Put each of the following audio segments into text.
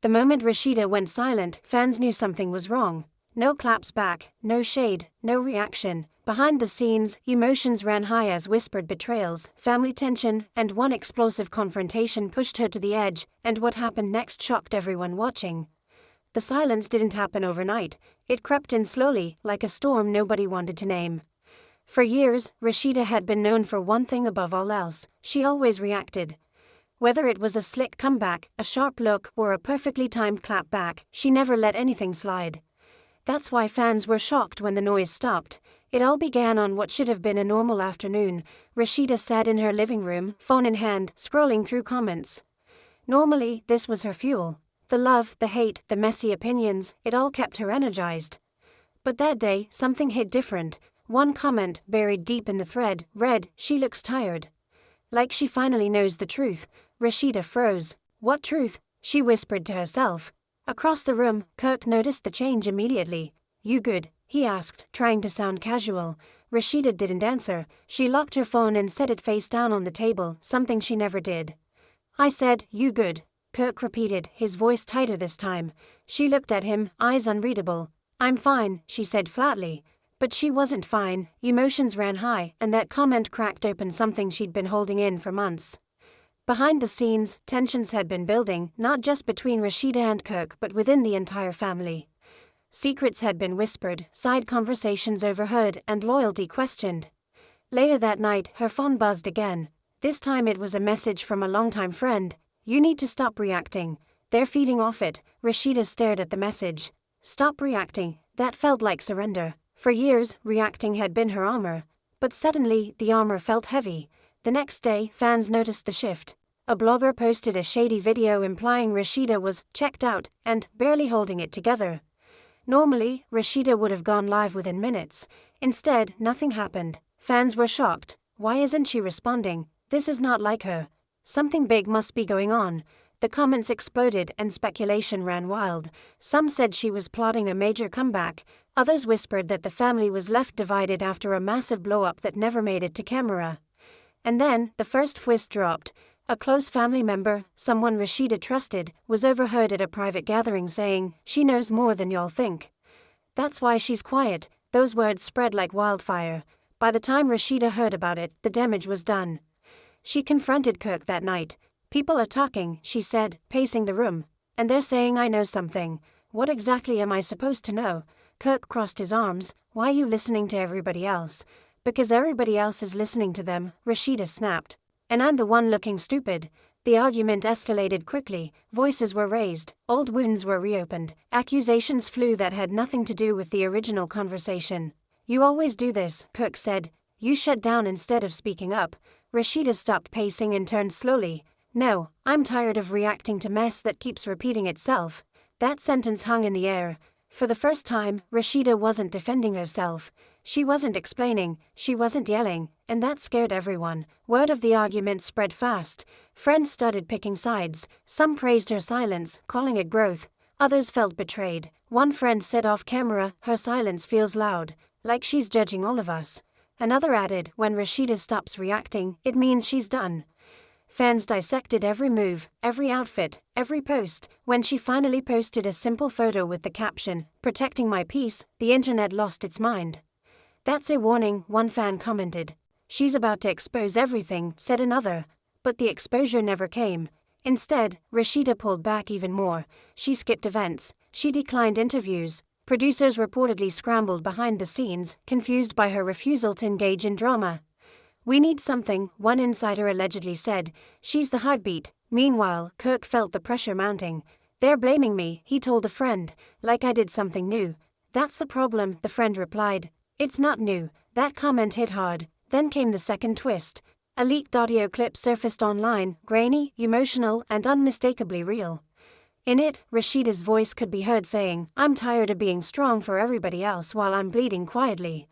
The moment Rasheeda went silent, fans knew something was wrong. No claps back, no shade, no reaction. Behind the scenes, emotions ran high as whispered betrayals, family tension, and one explosive confrontation pushed her to the edge, and what happened next shocked everyone watching. The silence didn't happen overnight. It crept in slowly, like a storm nobody wanted to name. For years, Rasheeda had been known for one thing above all else: she always reacted. Whether it was a slick comeback, a sharp look, or a perfectly timed clap back, she never let anything slide. That's why fans were shocked when the noise stopped. It all began on what should have been a normal afternoon. Rasheeda sat in her living room, phone in hand, scrolling through comments. Normally, this was her fuel. The love, the hate, the messy opinions, it all kept her energized. But that day, something hit different. One comment, buried deep in the thread, read, "She looks tired." Like she finally knows the truth. Rasheeda froze. What truth? She whispered to herself. Across the room, Kirk noticed the change immediately. "You good?" he asked, trying to sound casual. Rasheeda didn't answer. She locked her phone and set it face down on the table, something she never did. "I said, you good," Kirk repeated, his voice tighter this time. She looked at him, eyes unreadable. "I'm fine," she said flatly. But she wasn't fine. Emotions ran high, and that comment cracked open something she'd been holding in for months. Behind the scenes, tensions had been building, not just between Rasheeda and Kirk but within the entire family. Secrets had been whispered, side conversations overheard, and loyalty questioned. Later that night, her phone buzzed again. This time it was a message from a longtime friend. "You need to stop reacting. They're feeding off it." Rasheeda stared at the message. Stop reacting. That felt like surrender. For years, reacting had been her armor. But suddenly, the armor felt heavy. The next day, fans noticed the shift. A blogger posted a shady video implying Rasheeda was checked out and barely holding it together. Normally, Rasheeda would have gone live within minutes. Instead, nothing happened. Fans were shocked. Why isn't she responding? This is not like her. Something big must be going on. The comments exploded and speculation ran wild. Some said she was plotting a major comeback. Others whispered that the family was left divided after a massive blow-up that never made it to camera. And then, the first twist dropped. A close family member, someone Rasheeda trusted, was overheard at a private gathering saying, "She knows more than y'all think. That's why she's quiet." Those words spread like wildfire. By the time Rasheeda heard about it, the damage was done. She confronted Kirk that night. "People are talking," she said, pacing the room. "And they're saying I know something. What exactly am I supposed to know?" Kirk crossed his arms. "Why are you listening to everybody else?" "Because everybody else is listening to them," Rasheeda snapped. "And I'm the one looking stupid." The argument escalated quickly. Voices were raised, old wounds were reopened, accusations flew that had nothing to do with the original conversation. "You always do this," Kirk said. "You shut down instead of speaking up." Rasheeda stopped pacing and turned slowly. "No, I'm tired of reacting to mess that keeps repeating itself." That sentence hung in the air. For the first time, Rasheeda wasn't defending herself. She wasn't explaining, she wasn't yelling, and that scared everyone. Word of the argument spread fast. Friends started picking sides. Some praised her silence, calling it growth. Others felt betrayed. One friend said off camera, "Her silence feels loud, like she's judging all of us." Another added, "When Rasheeda stops reacting, it means she's done." Fans dissected every move, every outfit, every post. When she finally posted a simple photo with the caption, "Protecting my peace," the internet lost its mind. "That's a warning," one fan commented. "She's about to expose everything," said another. But the exposure never came. Instead, Rasheeda pulled back even more. She skipped events. She declined interviews. Producers reportedly scrambled behind the scenes, confused by her refusal to engage in drama. "We need something," one insider allegedly said. "She's the heartbeat." Meanwhile, Kirk felt the pressure mounting. "They're blaming me," he told a friend, "like I did something new." "That's the problem," the friend replied. "It's not new." That comment hit hard. Then came the second twist. A leaked audio clip surfaced online, grainy, emotional, and unmistakably real. In it, Rasheeda's voice could be heard saying, "I'm tired of being strong for everybody else while I'm bleeding quietly."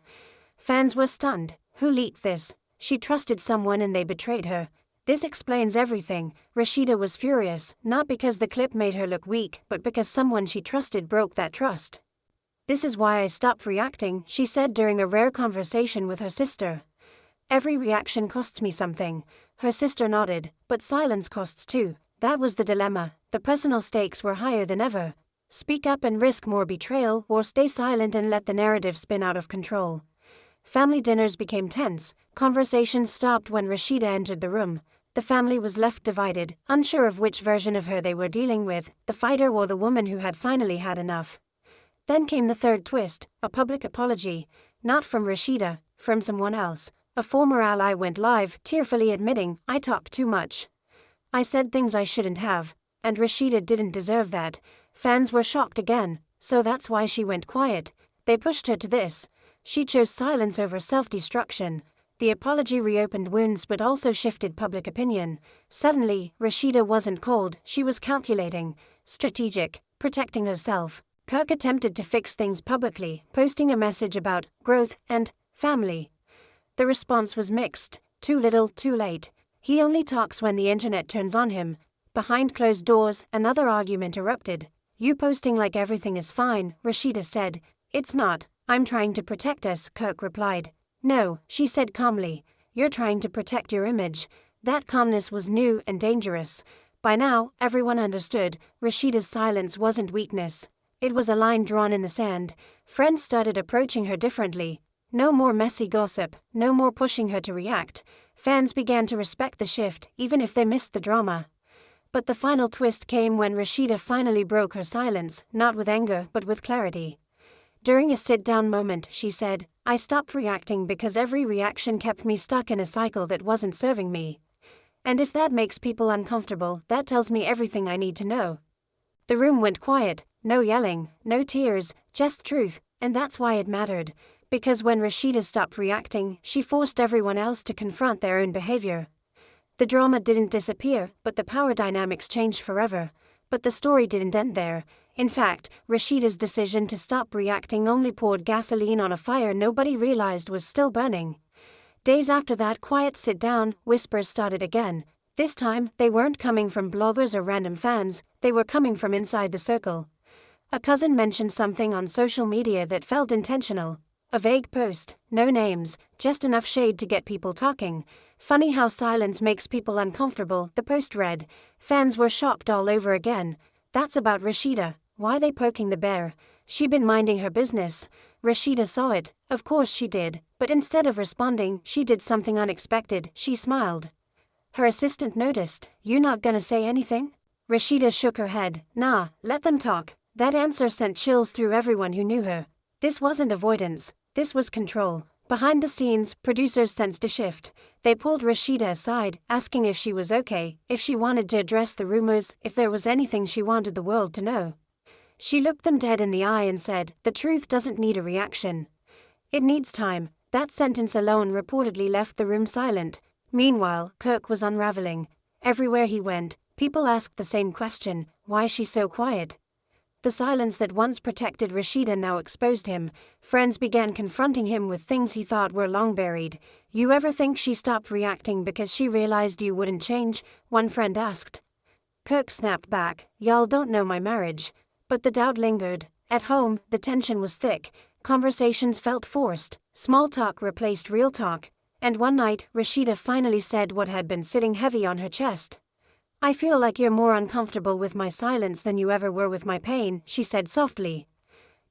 Fans were stunned. Who leaked this? She trusted someone and they betrayed her. This explains everything. Rasheeda was furious, not because the clip made her look weak, but because someone she trusted broke that trust. "This is why I stopped reacting," she said during a rare conversation with her sister. "Every reaction costs me something." Her sister nodded. "But silence costs too. That was the dilemma. The personal stakes were higher than ever. Speak up and risk more betrayal, or stay silent and let the narrative spin out of control. Family dinners became tense. Conversations stopped when Rasheeda entered the room. The family was left divided, unsure of which version of her they were dealing with, the fighter or the woman who had finally had enough. Then came the third twist, a public apology. Not from Rasheeda, from someone else. A former ally went live, tearfully admitting, "I talked too much. I said things I shouldn't have, and Rasheeda didn't deserve that." Fans were shocked again, so that's why she went quiet. They pushed her to this. She chose silence over self-destruction. The apology reopened wounds but also shifted public opinion. Suddenly, Rasheeda wasn't cold, she was calculating, strategic, protecting herself. Kirk attempted to fix things publicly, posting a message about growth and family. The response was mixed. Too little, too late. He only talks when the internet turns on him. Behind closed doors, another argument erupted. "You posting like everything is fine," Rasheeda said. "It's not. I'm trying to protect us," Kirk replied. "No," she said calmly. "You're trying to protect your image." That calmness was new and dangerous. By now, everyone understood. Rasheeda's silence wasn't weakness. It was a line drawn in the sand. Friends started approaching her differently. No more messy gossip, no more pushing her to react. Fans began to respect the shift, even if they missed the drama. But the final twist came when Rasheeda finally broke her silence, not with anger but with clarity. During a sit-down moment, she said, "I stopped reacting because every reaction kept me stuck in a cycle that wasn't serving me. And if that makes people uncomfortable, that tells me everything I need to know." The room went quiet, no yelling, no tears, just truth, and that's why it mattered. Because when Rasheeda stopped reacting, she forced everyone else to confront their own behavior. The drama didn't disappear, but the power dynamics changed forever. But the story didn't end there. In fact, Rasheeda's decision to stop reacting only poured gasoline on a fire nobody realized was still burning. Days after that quiet sit-down, whispers started again. This time, they weren't coming from bloggers or random fans, they were coming from inside the circle. A cousin mentioned something on social media that felt intentional. A vague post, no names, just enough shade to get people talking. "Funny how silence makes people uncomfortable," the post read. Fans were shocked all over again. "That's about Rasheeda. Why they poking the bear? She been minding her business." Rasheeda saw it, of course she did, but instead of responding, she did something unexpected. She smiled. Her assistant noticed. "You not gonna say anything?" Rasheeda shook her head. "Nah, let them talk." That answer sent chills through everyone who knew her. This wasn't avoidance. This was control. Behind the scenes, producers sensed a shift. They pulled Rasheeda aside, asking if she was okay, if she wanted to address the rumors, if there was anything she wanted the world to know. She looked them dead in the eye and said, "The truth doesn't need a reaction. It needs time." That sentence alone reportedly left the room silent. Meanwhile, Kirk was unraveling. Everywhere he went, people asked the same question: why is she so quiet? The silence that once protected Rasheeda now exposed him. Friends began confronting him with things he thought were long buried. "You ever think she stopped reacting because she realized you wouldn't change?" one friend asked. Kirk snapped back, "Y'all don't know my marriage." But the doubt lingered. At home, the tension was thick. Conversations felt forced. Small talk replaced real talk. And one night, Rasheeda finally said what had been sitting heavy on her chest. "I feel like you're more uncomfortable with my silence than you ever were with my pain," she said softly.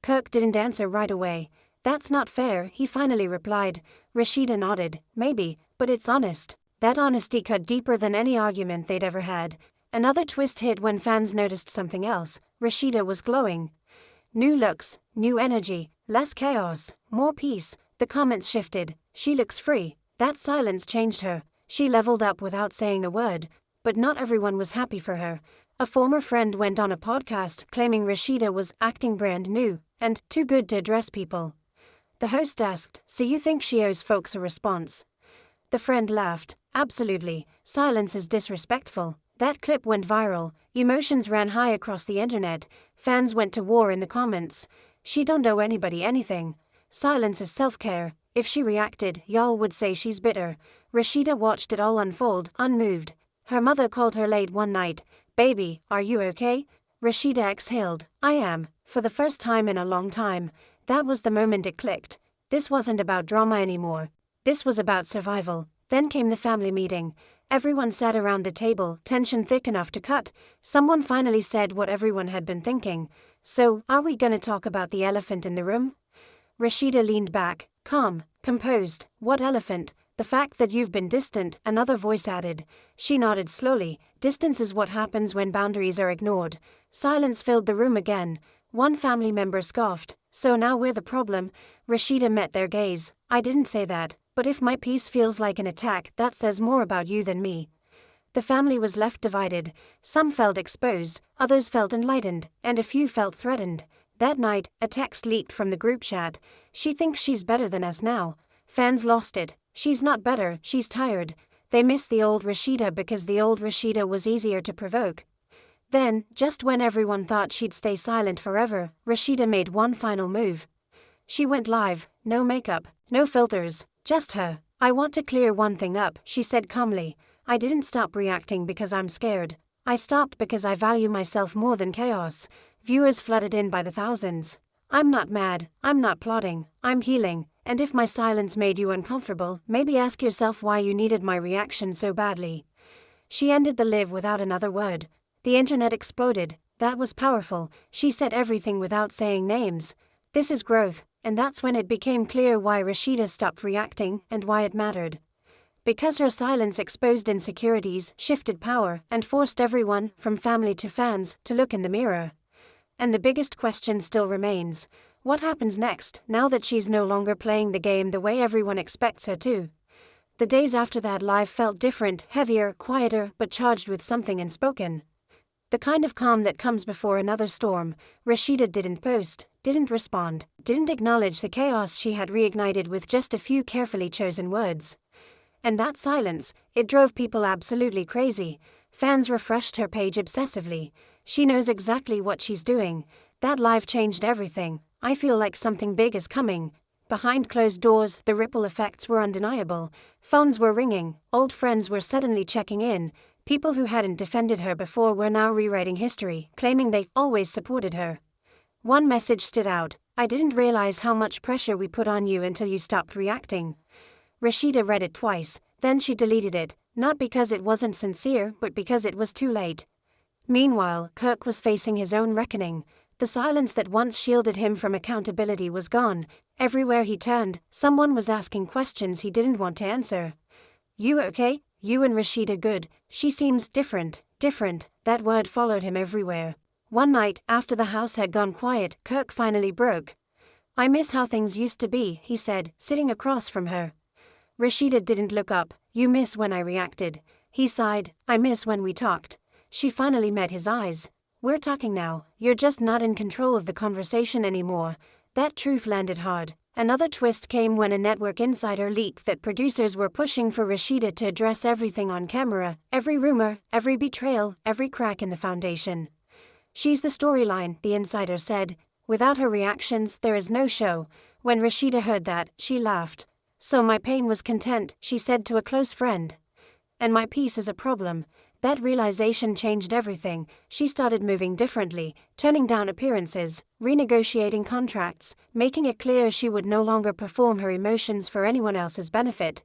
Kirk didn't answer right away. "That's not fair," he finally replied. Rasheeda nodded. "Maybe, but it's honest." That honesty cut deeper than any argument they'd ever had. Another twist hit when fans noticed something else. Rasheeda was glowing. New looks, new energy, less chaos, more peace. The comments shifted. "She looks free." That silence changed her. She leveled up without saying a word. But not everyone was happy for her. A former friend went on a podcast claiming Rasheeda was acting brand new and too good to address people. The host asked, "So you think she owes folks a response?" The friend laughed. "Absolutely. Silence is disrespectful." That clip went viral. Emotions ran high across the internet. Fans went to war in the comments. "She don't owe anybody anything. Silence is self-care. If she reacted, y'all would say she's bitter." Rasheeda watched it all unfold, unmoved. Her mother called her late one night. "Baby, are you okay?" Rasheeda exhaled. "I am," for the first time in a long time. That was the moment it clicked. This wasn't about drama anymore. This was about survival. Then came the family meeting. Everyone sat around the table, tension thick enough to cut. Someone finally said what everyone had been thinking. So, are we gonna talk about the elephant in the room? Rasheeda leaned back, calm, composed. What elephant? The fact that you've been distant, another voice added. She nodded slowly. Distance is what happens when boundaries are ignored. Silence filled the room again. One family member scoffed. So now we're the problem? Rasheeda met their gaze. I didn't say that, but if my peace feels like an attack, that says more about you than me. The family was left divided. Some felt exposed, others felt enlightened, and a few felt threatened. That night, a text leaked from the group chat. She thinks she's better than us now. Fans lost it. She's not better, she's tired. They miss the old Rasheeda because the old Rasheeda was easier to provoke. Then, just when everyone thought she'd stay silent forever, Rasheeda made one final move. She went live, no makeup, no filters, just her. I want to clear one thing up, she said calmly. I didn't stop reacting because I'm scared. I stopped because I value myself more than chaos. Viewers flooded in by the thousands. I'm not mad, I'm not plotting, I'm healing, and if my silence made you uncomfortable, maybe ask yourself why you needed my reaction so badly. She ended the live without another word. The internet exploded. That was powerful. She said everything without saying names. This is growth, and that's when it became clear why Rasheeda stopped reacting and why it mattered. Because her silence exposed insecurities, shifted power, and forced everyone, from family to fans, to look in the mirror. And the biggest question still remains. What happens next, now that she's no longer playing the game the way everyone expects her to? The days after that live felt different, heavier, quieter, but charged with something unspoken. The kind of calm that comes before another storm. Rasheeda didn't post, didn't respond, didn't acknowledge the chaos she had reignited with just a few carefully chosen words. And that silence, it drove people absolutely crazy. Fans refreshed her page obsessively. She knows exactly what she's doing. That live changed everything. I feel like something big is coming. Behind closed doors, the ripple effects were undeniable. Phones were ringing, old friends were suddenly checking in. People who hadn't defended her before were now rewriting history, claiming they always supported her. One message stood out. I didn't realize how much pressure we put on you until you stopped reacting. Rasheeda read it twice, then she deleted it, not because it wasn't sincere, but because it was too late. Meanwhile, Kirk was facing his own reckoning. The silence that once shielded him from accountability was gone. Everywhere he turned, someone was asking questions he didn't want to answer. You okay? You and Rasheeda good? She seems different. That word followed him everywhere. One night, after the house had gone quiet, Kirk finally broke. I miss how things used to be, he said, sitting across from her. Rasheeda didn't look up. You miss when I reacted. He sighed. I miss when we talked. She finally met his eyes. We're talking now. You're just not in control of the conversation anymore. That truth landed hard. Another twist came when a network insider leaked that producers were pushing for Rasheeda to address everything on camera, every rumor, every betrayal, every crack in the foundation. She's the storyline, the insider said. Without her reactions, there is no show. When Rasheeda heard that, she laughed. So my pain was content, she said to a close friend. And my peace is a problem. That realization changed everything. She started moving differently, turning down appearances, renegotiating contracts, making it clear she would no longer perform her emotions for anyone else's benefit.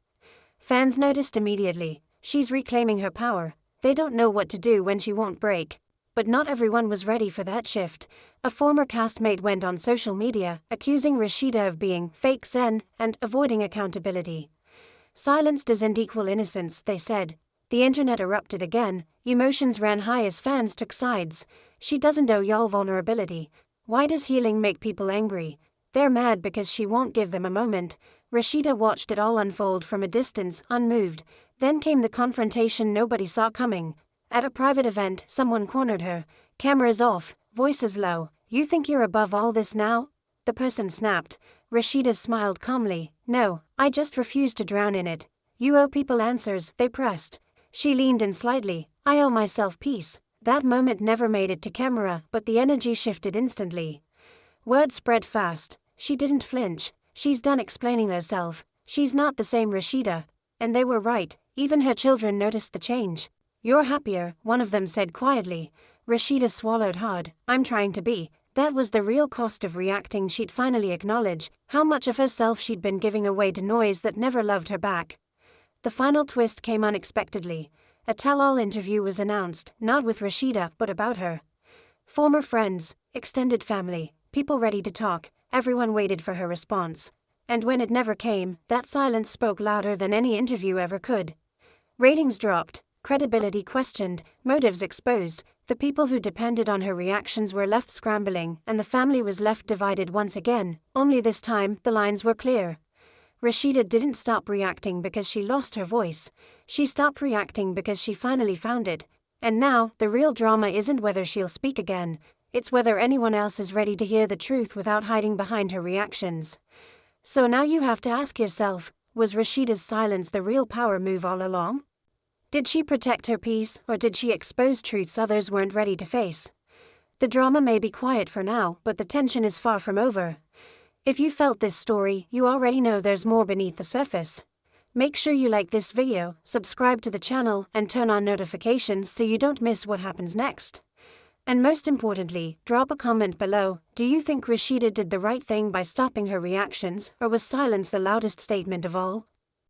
Fans noticed immediately. She's reclaiming her power. They don't know what to do when she won't break. But not everyone was ready for that shift. A former castmate went on social media, accusing Rasheeda of being fake zen and avoiding accountability. Silence doesn't equal innocence, they said. The internet erupted again. Emotions ran high as fans took sides. She doesn't owe y'all vulnerability. Why does healing make people angry? They're mad because she won't give them a moment. Rasheeda watched it all unfold from a distance, unmoved. Then came the confrontation nobody saw coming. At a private event, someone cornered her. Cameras off, voices low. You think you're above all this now? The person snapped. Rasheeda smiled calmly. No, I just refuse to drown in it. You owe people answers, they pressed. She leaned in slightly. I owe myself peace. That moment never made it to camera, but the energy shifted instantly. Word spread fast. She didn't flinch. She's done explaining herself. She's not the same Rasheeda. And they were right. Even her children noticed the change. You're happier, one of them said quietly. Rasheeda swallowed hard. I'm trying to be. That was the real cost of reacting. She'd finally acknowledge how much of herself she'd been giving away to noise that never loved her back. The final twist came unexpectedly. A tell-all interview was announced, not with Rasheeda, but about her. Former friends, extended family, people ready to talk, everyone waited for her response. And when it never came, that silence spoke louder than any interview ever could. Ratings dropped, credibility questioned, motives exposed. The people who depended on her reactions were left scrambling, and the family was left divided once again, only this time the lines were clear. Rasheeda didn't stop reacting because she lost her voice. She stopped reacting because she finally found it. And now, the real drama isn't whether she'll speak again, it's whether anyone else is ready to hear the truth without hiding behind her reactions. So now you have to ask yourself, was Rasheeda's silence the real power move all along? Did she protect her peace, or did she expose truths others weren't ready to face? The drama may be quiet for now, but the tension is far from over. If you felt this story, you already know there's more beneath the surface. Make sure you like this video, subscribe to the channel, and turn on notifications so you don't miss what happens next. And most importantly, drop a comment below. Do you think Rasheeda did the right thing by stopping her reactions, or was silence the loudest statement of all?